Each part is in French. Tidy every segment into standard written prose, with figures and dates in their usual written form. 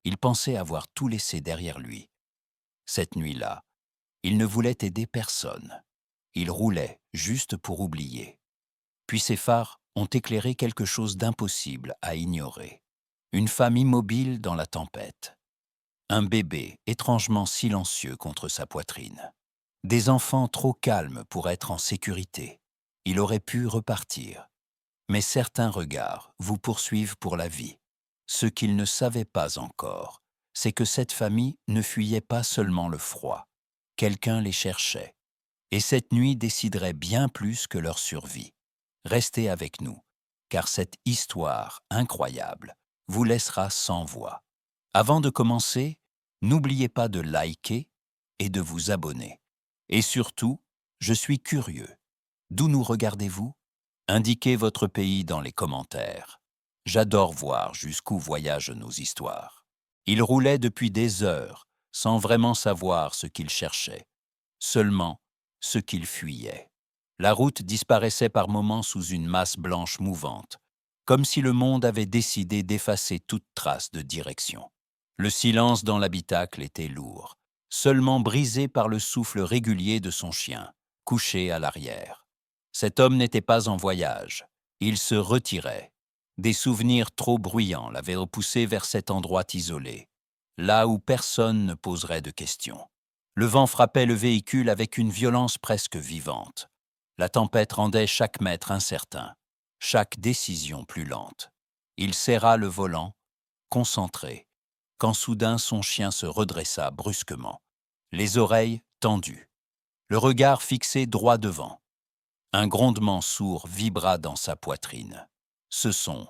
Il pensait avoir tout laissé derrière lui. Cette nuit-là, il ne voulait aider personne. Il roulait juste pour oublier. Puis ses phares ont éclairé quelque chose d'impossible à ignorer. Une femme immobile dans la tempête. Un bébé étrangement silencieux contre sa poitrine. Des enfants trop calmes pour être en sécurité. Il aurait pu repartir. Mais certains regards vous poursuivent pour la vie. Ce qu'il ne savait pas encore, c'est que cette famille ne fuyait pas seulement le froid. Quelqu'un les cherchait. Et cette nuit déciderait bien plus que leur survie. Restez avec nous, car cette histoire incroyable vous laissera sans voix. Avant de commencer, n'oubliez pas de liker et de vous abonner. Et surtout, je suis curieux. D'où nous regardez-vous? Indiquez votre pays dans les commentaires. J'adore voir jusqu'où voyagent nos histoires. Il roulait depuis des heures, sans vraiment savoir ce qu'il cherchait, seulement ce qu'il fuyait. La route disparaissait par moments sous une masse blanche mouvante, comme si le monde avait décidé d'effacer toute trace de direction. Le silence dans l'habitacle était lourd, seulement brisé par le souffle régulier de son chien, couché à l'arrière. Cet homme n'était pas en voyage, il se retirait. Des souvenirs trop bruyants l'avaient repoussé vers cet endroit isolé, là où personne ne poserait de questions. Le vent frappait le véhicule avec une violence presque vivante. La tempête rendait chaque mètre incertain, chaque décision plus lente. Il serra le volant, concentré, quand soudain son chien se redressa brusquement, les oreilles tendues, le regard fixé droit devant. Un grondement sourd vibra dans sa poitrine. Ce son,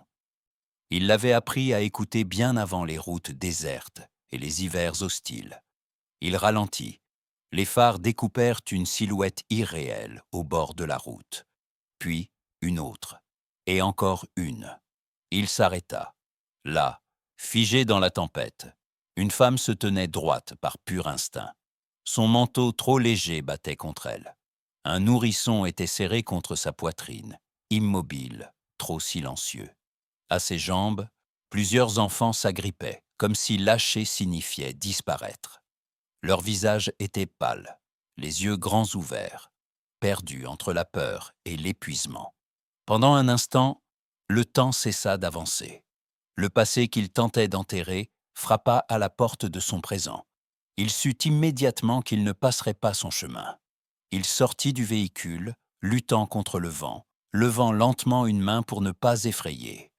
il l'avait appris à écouter bien avant les routes désertes et les hivers hostiles. Il ralentit. Les phares découpèrent une silhouette irréelle au bord de la route. Puis une autre. Et encore une. Il s'arrêta. Là, figé dans la tempête, une femme se tenait droite par pur instinct. Son manteau trop léger battait contre elle. Un nourrisson était serré contre sa poitrine, immobile, trop silencieux. À ses jambes, plusieurs enfants s'agrippaient, comme si lâcher signifiait disparaître. Leurs visages étaient pâles, les yeux grands ouverts, perdus entre la peur et l'épuisement. Pendant un instant, le temps cessa d'avancer. Le passé qu'il tentait d'enterrer frappa à la porte de son présent. Il sut immédiatement qu'il ne passerait pas son chemin. Il sortit du véhicule, luttant contre le vent, levant lentement une main pour ne pas effrayer.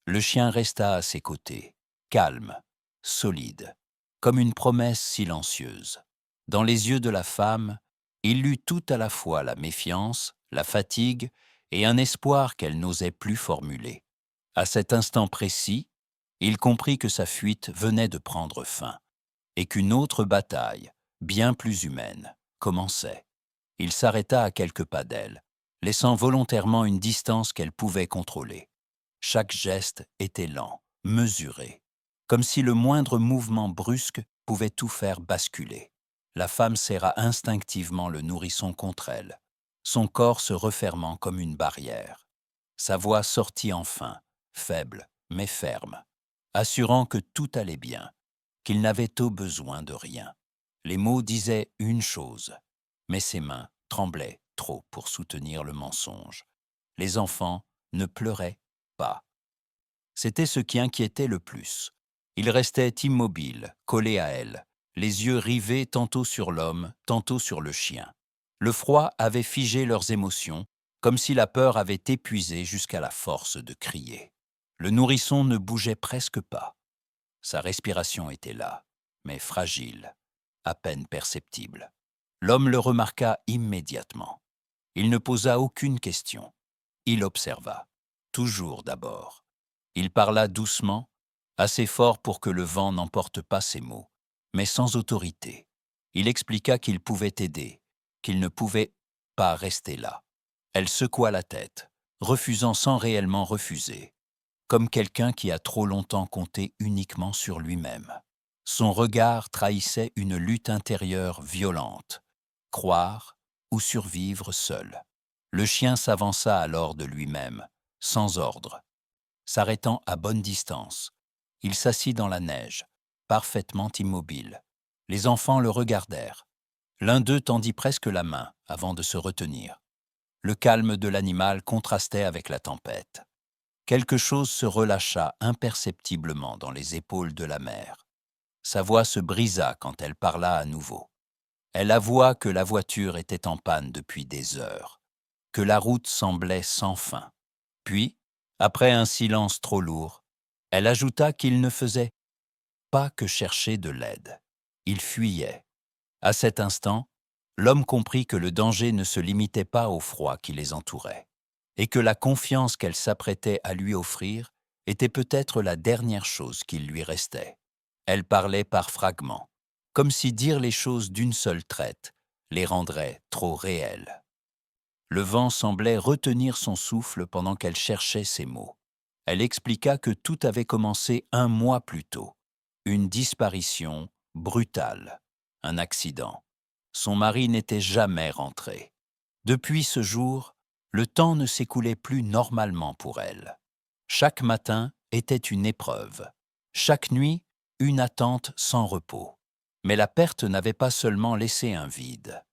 Le chien resta à ses côtés, calme, solide, comme une promesse silencieuse. Dans les yeux de la femme, il lut tout à la fois la méfiance, la fatigue et un espoir qu'elle n'osait plus formuler. À cet instant précis, il comprit que sa fuite venait de prendre fin et qu'une autre bataille, bien plus humaine, commençait. Il s'arrêta à quelques pas d'elle, laissant volontairement une distance qu'elle pouvait contrôler. Chaque geste était lent, mesuré, comme si le moindre mouvement brusque pouvait tout faire basculer. La femme serra instinctivement le nourrisson contre elle, son corps se refermant comme une barrière. Sa voix sortit enfin, faible mais ferme, assurant que tout allait bien, qu'il n'avait au besoin de rien. Les mots disaient une chose, mais ses mains tremblaient trop pour soutenir le mensonge. Les enfants ne pleuraient pas. C'était ce qui inquiétait le plus. Ils restaient immobiles, collés à elle, les yeux rivés tantôt sur l'homme, tantôt sur le chien. Le froid avait figé leurs émotions, comme si la peur avait épuisé jusqu'à la force de crier. Le nourrisson ne bougeait presque pas. Sa respiration était là, mais fragile, à peine perceptible. L'homme le remarqua immédiatement. Il ne posa aucune question. Il observa, toujours d'abord. Il parla doucement, assez fort pour que le vent n'emporte pas ses mots, mais sans autorité. Il expliqua qu'il pouvait aider, qu'il ne pouvait pas rester là. Elle secoua la tête, refusant sans réellement refuser, comme quelqu'un qui a trop longtemps compté uniquement sur lui-même. Son regard trahissait une lutte intérieure violente, croire ou survivre seul. Le chien s'avança alors de lui-même, sans ordre. S'arrêtant à bonne distance, il s'assit dans la neige, parfaitement immobile. Les enfants le regardèrent. L'un d'eux tendit presque la main avant de se retenir. Le calme de l'animal contrastait avec la tempête. Quelque chose se relâcha imperceptiblement dans les épaules de la mère. Sa voix se brisa quand elle parla à nouveau. Elle avoua que la voiture était en panne depuis des heures, que la route semblait sans fin. Puis, après un silence trop lourd, elle ajouta qu'il ne faisait pas que chercher de l'aide. Il fuyait. À cet instant, l'homme comprit que le danger ne se limitait pas au froid qui les entourait, et que la confiance qu'elle s'apprêtait à lui offrir était peut-être la dernière chose qu'il lui restait. Elle parlait par fragments, comme si dire les choses d'une seule traite les rendrait trop réelles. Le vent semblait retenir son souffle pendant qu'elle cherchait ses mots. Elle expliqua que tout avait commencé 1 mois plus tôt. Une disparition brutale, un accident. Son mari n'était jamais rentré. Depuis ce jour, le temps ne s'écoulait plus normalement pour elle. Chaque matin était une épreuve. Chaque nuit, une attente sans repos. Mais la perte n'avait pas seulement laissé un vide.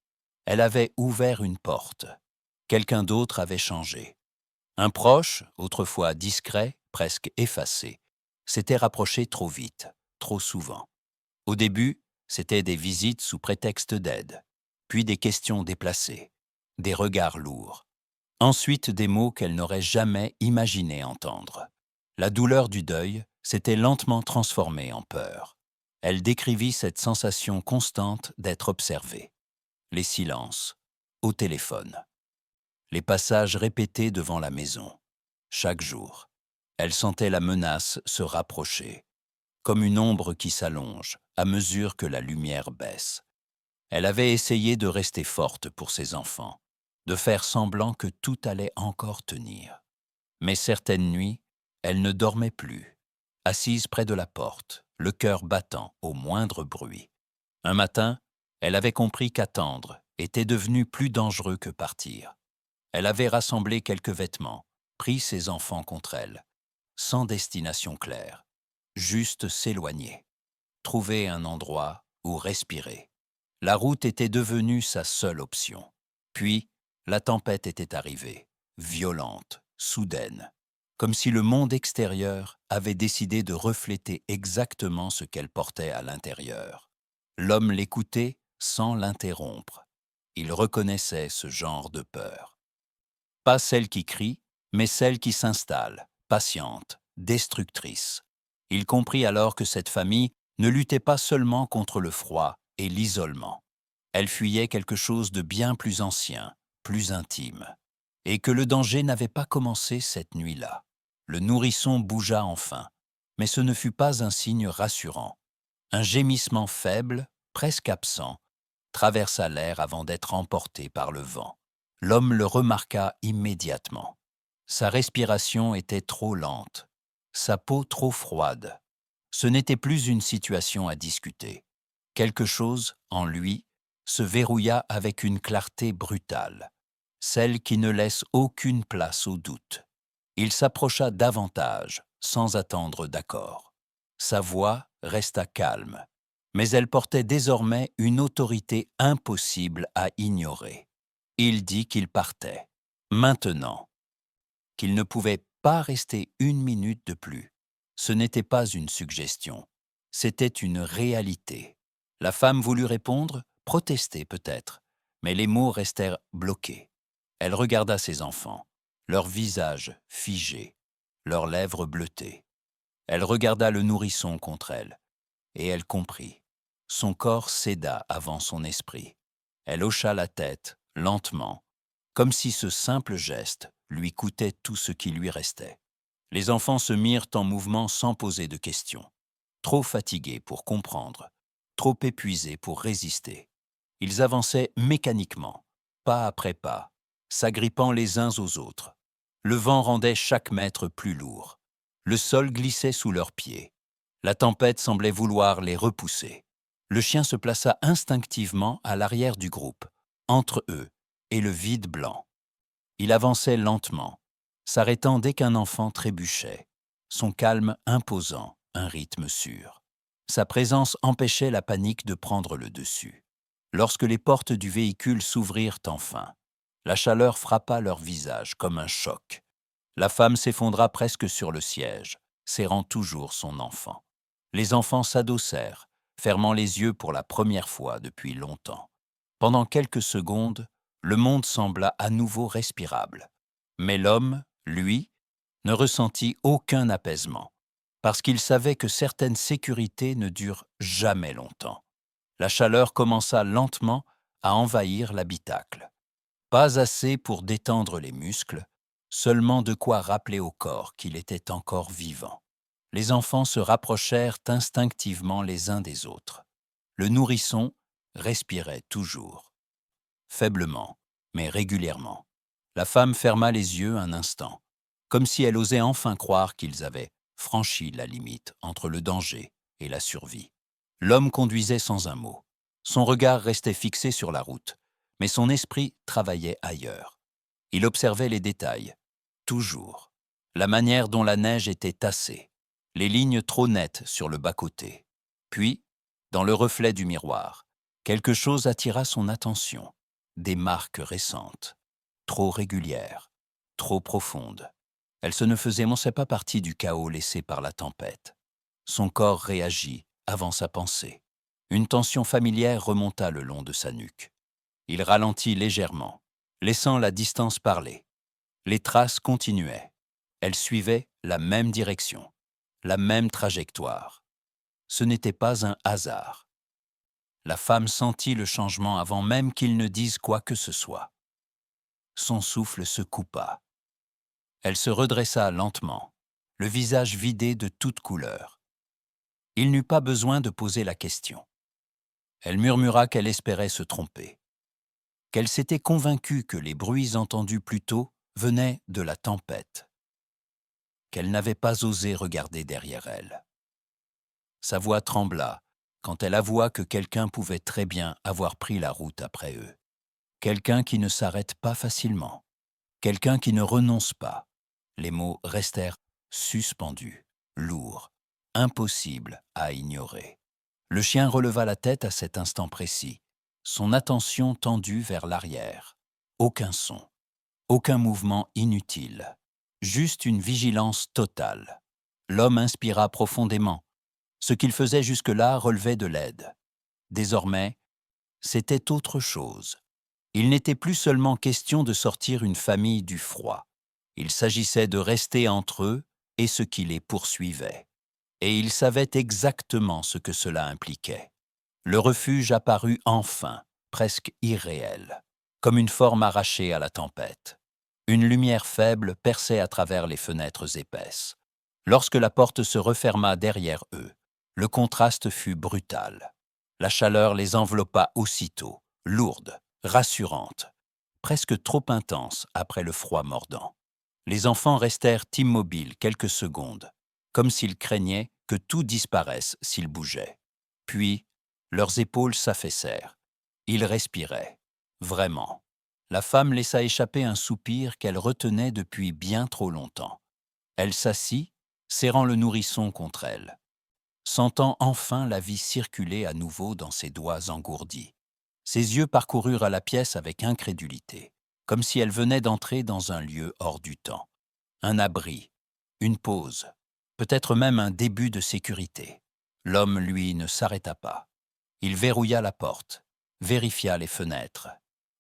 Elle avait ouvert une porte. Quelqu'un d'autre avait changé. Un proche, autrefois discret, presque effacé, s'était rapproché trop vite, trop souvent. Au début, c'était des visites sous prétexte d'aide, puis des questions déplacées, des regards lourds, ensuite des mots qu'elle n'aurait jamais imaginé entendre. La douleur du deuil s'était lentement transformée en peur. Elle décrivit cette sensation constante d'être observée. Les silences, au téléphone. Les passages répétés devant la maison. Chaque jour, elle sentait la menace se rapprocher, comme une ombre qui s'allonge à mesure que la lumière baisse. Elle avait essayé de rester forte pour ses enfants, de faire semblant que tout allait encore tenir. Mais certaines nuits, elle ne dormait plus, assise près de la porte, le cœur battant au moindre bruit. Un matin, elle avait compris qu'attendre était devenu plus dangereux que partir. Elle avait rassemblé quelques vêtements, pris ses enfants contre elle, sans destination claire, juste s'éloigner, trouver un endroit où respirer. La route était devenue sa seule option. Puis, la tempête était arrivée, violente, soudaine, comme si le monde extérieur avait décidé de refléter exactement ce qu'elle portait à l'intérieur. L'homme l'écoutait sans l'interrompre. Il reconnaissait ce genre de peur. Pas celle qui crie, mais celle qui s'installe, patiente, destructrice. Il comprit alors que cette famille ne luttait pas seulement contre le froid et l'isolement. Elle fuyait quelque chose de bien plus ancien, plus intime. Et que le danger n'avait pas commencé cette nuit-là. Le nourrisson bougea enfin, mais ce ne fut pas un signe rassurant. Un gémissement faible, presque absent, traversa l'air avant d'être emporté par le vent. L'homme le remarqua immédiatement. Sa respiration était trop lente, sa peau trop froide. Ce n'était plus une situation à discuter. Quelque chose, en lui, se verrouilla avec une clarté brutale, celle qui ne laisse aucune place au doute. Il s'approcha davantage, sans attendre d'accord. Sa voix resta calme, mais elle portait désormais une autorité impossible à ignorer. Il dit qu'il partait, maintenant, qu'il ne pouvait pas rester 1 minute de plus. Ce n'était pas une suggestion, c'était une réalité. La femme voulut répondre, protester peut-être, mais les mots restèrent bloqués. Elle regarda ses enfants, leurs visages figés, leurs lèvres bleutées. Elle regarda le nourrisson contre elle, et elle comprit. Son corps céda avant son esprit. Elle hocha la tête, lentement, comme si ce simple geste lui coûtait tout ce qui lui restait. Les enfants se mirent en mouvement sans poser de questions. Trop fatigués pour comprendre, trop épuisés pour résister. Ils avançaient mécaniquement, pas après pas, s'agrippant les uns aux autres. Le vent rendait chaque mètre plus lourd. Le sol glissait sous leurs pieds. La tempête semblait vouloir les repousser. Le chien se plaça instinctivement à l'arrière du groupe, entre eux et le vide blanc. Il avançait lentement, s'arrêtant dès qu'un enfant trébuchait, son calme imposant un rythme sûr. Sa présence empêchait la panique de prendre le dessus. Lorsque les portes du véhicule s'ouvrirent enfin, la chaleur frappa leur visage comme un choc. La femme s'effondra presque sur le siège, serrant toujours son enfant. Les enfants s'adossèrent, fermant les yeux pour la première fois depuis longtemps. Pendant quelques secondes, le monde sembla à nouveau respirable. Mais l'homme, lui, ne ressentit aucun apaisement, parce qu'il savait que certaines sécurités ne durent jamais longtemps. La chaleur commença lentement à envahir l'habitacle. Pas assez pour détendre les muscles, seulement de quoi rappeler au corps qu'il était encore vivant. Les enfants se rapprochèrent instinctivement les uns des autres. Le nourrisson respirait toujours. Faiblement, mais régulièrement. La femme ferma les yeux un instant, comme si elle osait enfin croire qu'ils avaient franchi la limite entre le danger et la survie. L'homme conduisait sans un mot. Son regard restait fixé sur la route, mais son esprit travaillait ailleurs. Il observait les détails, toujours. La manière dont la neige était tassée, les lignes trop nettes sur le bas-côté. Puis, dans le reflet du miroir, quelque chose attira son attention. Des marques récentes, trop régulières, trop profondes. Elle se ne faisait pas partie du chaos laissé par la tempête. Son corps réagit avant sa pensée. Une tension familière remonta le long de sa nuque. Il ralentit légèrement, laissant la distance parler. Les traces continuaient. Elles suivaient la même direction, la même trajectoire. Ce n'était pas un hasard. La femme sentit le changement avant même qu'il ne dise quoi que ce soit. Son souffle se coupa. Elle se redressa lentement, le visage vidé de toute couleur. Il n'eut pas besoin de poser la question. Elle murmura qu'elle espérait se tromper, qu'elle s'était convaincue que les bruits entendus plus tôt venaient de la tempête, qu'elle n'avait pas osé regarder derrière elle. Sa voix trembla quand elle avoua que quelqu'un pouvait très bien avoir pris la route après eux. Quelqu'un qui ne s'arrête pas facilement, quelqu'un qui ne renonce pas. Les mots restèrent suspendus, lourds, impossibles à ignorer. Le chien releva la tête à cet instant précis, son attention tendue vers l'arrière. Aucun son, aucun mouvement inutile, juste une vigilance totale. L'homme inspira profondément. Ce qu'il faisait jusque-là relevait de l'aide. Désormais, c'était autre chose. Il n'était plus seulement question de sortir une famille du froid. Il s'agissait de rester entre eux et ce qui les poursuivait. Et il savait exactement ce que cela impliquait. Le refuge apparut enfin, presque irréel, comme une forme arrachée à la tempête. Une lumière faible perçait à travers les fenêtres épaisses. Lorsque la porte se referma derrière eux, le contraste fut brutal. La chaleur les enveloppa aussitôt, lourde, rassurante, presque trop intense après le froid mordant. Les enfants restèrent immobiles quelques secondes, comme s'ils craignaient que tout disparaisse s'ils bougeaient. Puis, leurs épaules s'affaissèrent. Ils respiraient, vraiment. La femme laissa échapper un soupir qu'elle retenait depuis bien trop longtemps. Elle s'assit, serrant le nourrisson contre elle, sentant enfin la vie circuler à nouveau dans ses doigts engourdis. Ses yeux parcoururent la pièce avec incrédulité, comme si elle venait d'entrer dans un lieu hors du temps. Un abri, une pause, peut-être même un début de sécurité. L'homme, lui, ne s'arrêta pas. Il verrouilla la porte, vérifia les fenêtres,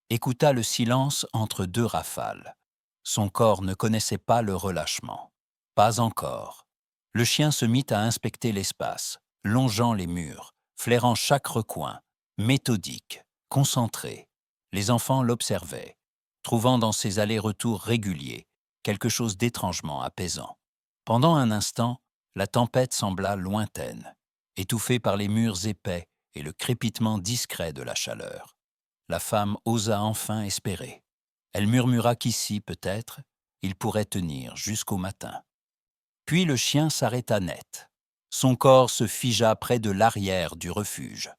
écouta le silence entre deux rafales. Son corps ne connaissait pas le relâchement. Pas encore. Le chien se mit à inspecter l'espace, longeant les murs, flairant chaque recoin, méthodique, concentré. Les enfants l'observaient, trouvant dans ses allers-retours réguliers quelque chose d'étrangement apaisant. Pendant un instant, la tempête sembla lointaine, étouffée par les murs épais et le crépitement discret de la chaleur. La femme osa enfin espérer. Elle murmura qu'ici, peut-être, il pourrait tenir jusqu'au matin. Puis le chien s'arrêta net. Son corps se figea près de l'arrière du refuge.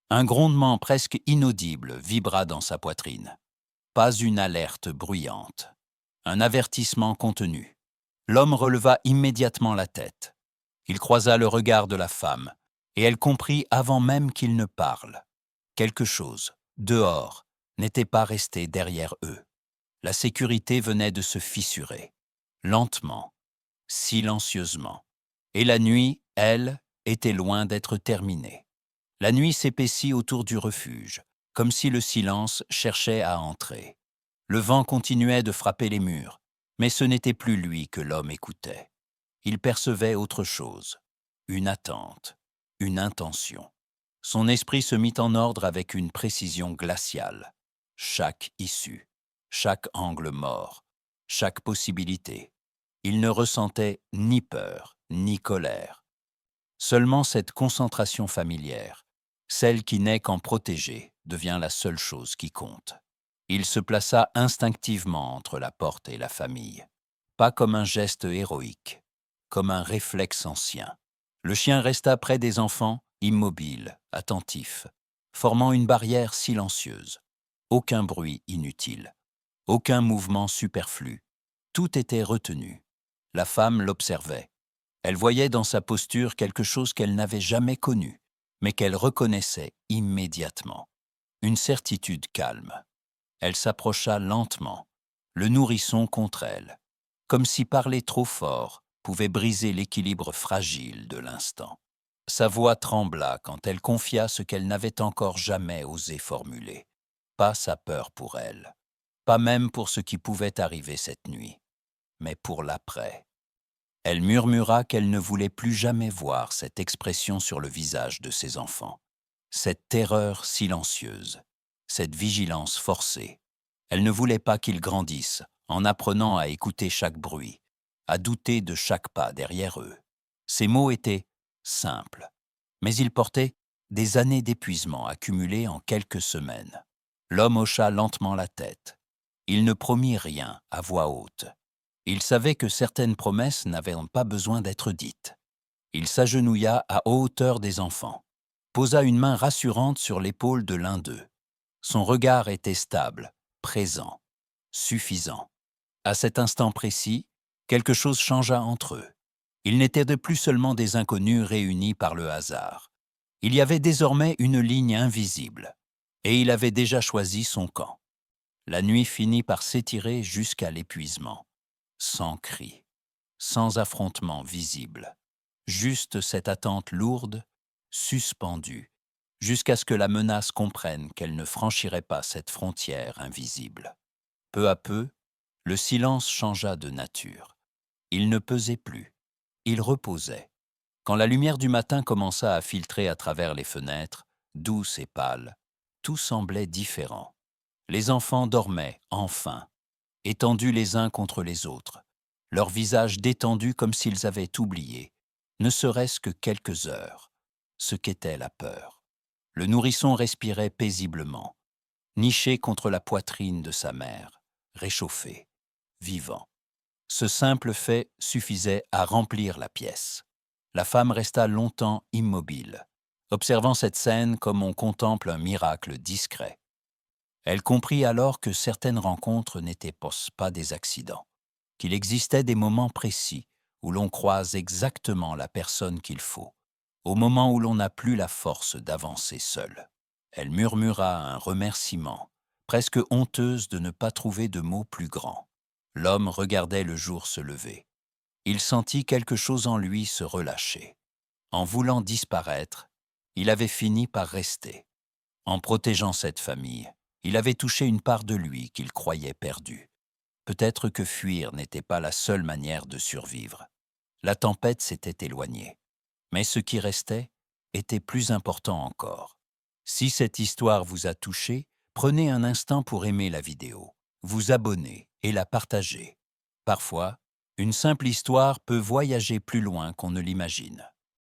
Un grondement presque inaudible vibra dans sa poitrine. Pas une alerte bruyante. Un avertissement contenu. L'homme releva immédiatement la tête. Il croisa le regard de la femme Et elle comprit avant même qu'il ne parle. Quelque chose, dehors, n'était pas resté derrière eux. La sécurité venait de se fissurer, lentement, silencieusement. Et la nuit, elle, était loin d'être terminée. La nuit s'épaissit autour du refuge, comme si le silence cherchait à entrer. Le vent continuait de frapper les murs, mais ce n'était plus lui que l'homme écoutait. Il percevait autre chose, une attente, une intention. Son esprit se mit en ordre avec une précision glaciale. Chaque issue, chaque angle mort, chaque possibilité. Il ne ressentait ni peur, ni colère. Seulement cette concentration familière, celle qui n'est qu'en protégée, devient la seule chose qui compte. Il se plaça instinctivement entre la porte et la famille, pas comme un geste héroïque, comme un réflexe ancien. Le chien resta près des enfants, immobile, attentif, formant une barrière silencieuse. Aucun bruit inutile, aucun mouvement superflu. Tout était retenu. La femme l'observait. Elle voyait dans sa posture quelque chose qu'elle n'avait jamais connu, mais qu'elle reconnaissait immédiatement. Une certitude calme. Elle s'approcha lentement, le nourrisson contre elle, comme si parler trop fort pouvait briser l'équilibre fragile de l'instant. Sa voix trembla quand elle confia ce qu'elle n'avait encore jamais osé formuler. Pas sa peur pour elle, pas même pour ce qui pouvait arriver cette nuit, mais pour l'après. Elle murmura qu'elle ne voulait plus jamais voir cette expression sur le visage de ses enfants, cette terreur silencieuse, cette vigilance forcée. Elle ne voulait pas qu'ils grandissent en apprenant à écouter chaque bruit, à douter de chaque pas derrière eux. Ces mots étaient simples, mais ils portaient des années d'épuisement accumulées en quelques semaines. L'homme hocha lentement la tête. Il ne promit rien à voix haute. Il savait que certaines promesses n'avaient pas besoin d'être dites. Il s'agenouilla à hauteur des enfants, posa une main rassurante sur l'épaule de l'un d'eux. Son regard était stable, présent, suffisant. À cet instant précis, quelque chose changea entre eux. Ils n'étaient de plus seulement des inconnus réunis par le hasard. Il y avait désormais une ligne invisible, et il avait déjà choisi son camp. La nuit finit par s'étirer jusqu'à l'épuisement, sans cri, sans affrontement visible. Juste cette attente lourde, suspendue, jusqu'à ce que la menace comprenne qu'elle ne franchirait pas cette frontière invisible. Peu à peu, le silence changea de nature. Il ne pesait plus, il reposait. Quand la lumière du matin commença à filtrer à travers les fenêtres, douce et pâle, tout semblait différent. Les enfants dormaient, enfin, étendus les uns contre les autres, leurs visages détendus comme s'ils avaient oublié, ne serait-ce que quelques heures, ce qu'était la peur. Le nourrisson respirait paisiblement, niché contre la poitrine de sa mère, réchauffé, vivant. Ce simple fait suffisait à remplir la pièce. La femme resta longtemps immobile, observant cette scène comme on contemple un miracle discret. Elle comprit alors que certaines rencontres n'étaient pas des accidents, qu'il existait des moments précis où l'on croise exactement la personne qu'il faut, au moment où l'on n'a plus la force d'avancer seul. Elle murmura un remerciement, presque honteuse de ne pas trouver de mots plus grands. L'homme regardait le jour se lever. Il sentit quelque chose en lui se relâcher. En voulant disparaître, il avait fini par rester. En protégeant cette famille, il avait touché une part de lui qu'il croyait perdue. Peut-être que fuir n'était pas la seule manière de survivre. La tempête s'était éloignée. Mais ce qui restait était plus important encore. Si cette histoire vous a touché, prenez un instant pour aimer la vidéo, vous abonner et la partager. Parfois, une simple histoire peut voyager plus loin qu'on ne l'imagine.